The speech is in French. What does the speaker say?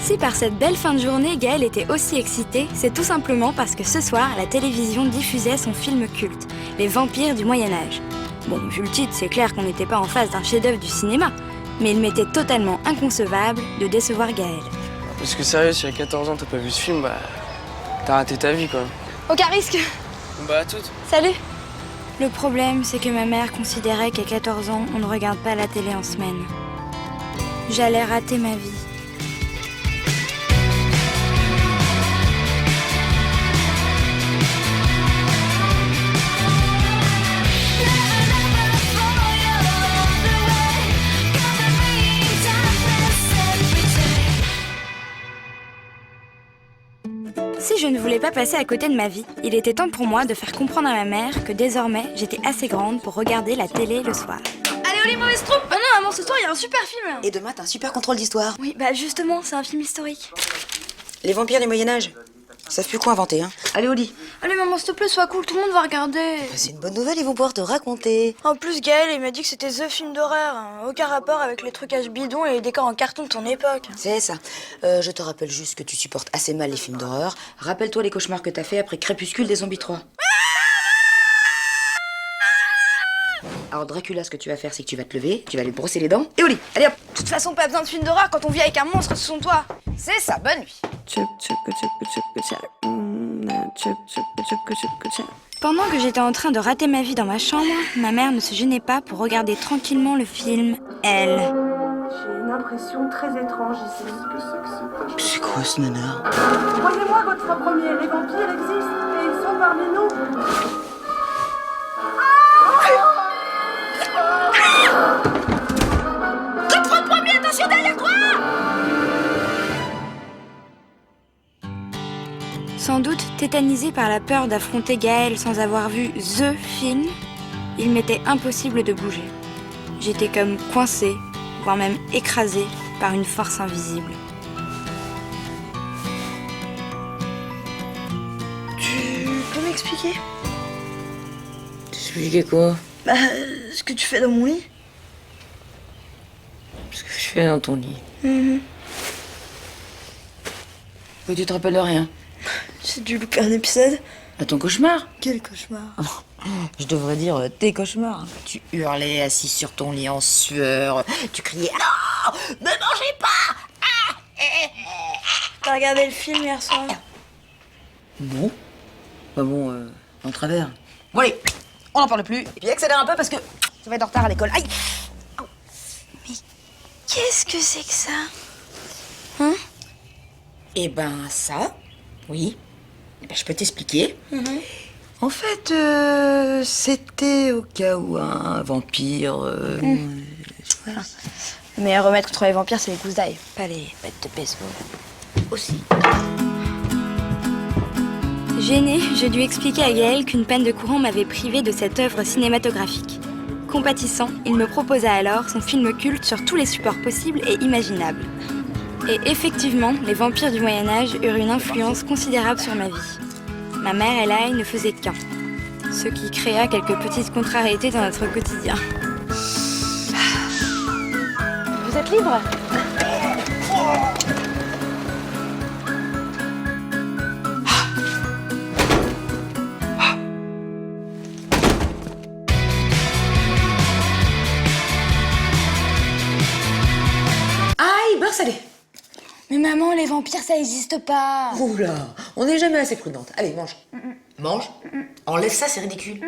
Si par cette belle fin de journée, Gaëlle était aussi excitée, c'est tout simplement parce que ce soir, la télévision diffusait son film culte, Les Vampires du Moyen-Âge. Bon, vu le titre, c'est clair qu'on n'était pas en face d'un chef-d'œuvre du cinéma, mais il m'était totalement inconcevable de décevoir Gaëlle. Parce que sérieux, si à 14 ans t'as pas vu ce film, bah t'as raté ta vie quoi. Aucun risque. Bah à toutes. Salut. Le problème, c'est que ma mère considérait qu'à 14 ans, on ne regarde pas la télé en semaine. J'allais rater ma vie. Si je ne voulais pas passer à côté de ma vie, il était temps pour moi de faire comprendre à ma mère que désormais, j'étais assez grande pour regarder la télé le soir. Allez, Oli, mauvaise troupe! Oh non, maman, ce soir, il y a un super film! Et demain, t'as un super contrôle d'histoire. Oui, bah justement, c'est un film historique. Les vampires du Moyen-Âge. Ils savent plus quoi inventer, hein. Allez, au lit. Allez, maman, s'il te plaît, sois cool, tout le monde va regarder. C'est une bonne nouvelle, ils vont pouvoir te raconter. En plus, Gaël, il m'a dit que c'était The film d'horreur. Aucun rapport avec les trucages bidons et les décors en carton de ton époque. C'est ça. Je te rappelle juste que tu supportes assez mal les films d'horreur. Rappelle-toi les cauchemars que t'as fait après Crépuscule des Zombies 3. Alors Dracula, ce que tu vas faire, c'est que tu vas te lever, tu vas aller te brosser les dents, et au lit. Allez hop. De toute façon, pas besoin de film d'horreur quand on vit avec un monstre sous son toit. C'est ça, bonne nuit. Pendant que j'étais en train de rater ma vie dans ma chambre, ma mère ne se gênait pas pour regarder tranquillement le film Elle. J'ai une impression très étrange ici. C'est quoi ce nanar? Croyez-moi, votre premier, les vampires existent et ils sont parmi nous. Sans doute tétanisée par la peur d'affronter Gaëlle sans avoir vu THE film, il m'était impossible de bouger. J'étais comme coincée, voire même écrasée par une force invisible. Tu peux m'expliquer? T'expliquer quoi? Bah, ce que tu fais dans mon lit. Ce que je fais dans ton lit. Mais tu te rappelles de rien? J'ai dû louper un épisode. À ton cauchemar? Quel cauchemar. Je devrais dire tes cauchemars. Tu hurlais assis sur ton lit en sueur. Tu criais « Alors, ne mangez pas !» T'as regardé le film hier soir? Non. Bah bon, en travers. Bon allez, on n'en parle plus. Et puis accélère un peu parce que tu vas être en retard à l'école. Aïe! Qu'est-ce que c'est que ça? Eh ben ça, oui. Eh ben, je peux t'expliquer. En fait, c'était au cas où un vampire... Voilà. Le meilleur remède contre les vampires, c'est les gousses d'ail, pas les bêtes de baseball. Aussi. Gênée, je dû expliquer à Gaëlle qu'une peine de courant m'avait privée de cette œuvre cinématographique. Compatissant, il me proposa alors son film culte sur tous les supports possibles et imaginables. Et effectivement, les vampires du Moyen-Âge eurent une influence considérable sur ma vie. Ma mère et l'ail ne faisaient qu'un, ce qui créa quelques petites contrariétés dans notre quotidien. Vous êtes libre? Aïe, beurre salé. Mais maman, les vampires, ça existe pas. Oula, on n'est jamais assez prudente. Allez, mange. Mange. Enlève ça, c'est ridicule.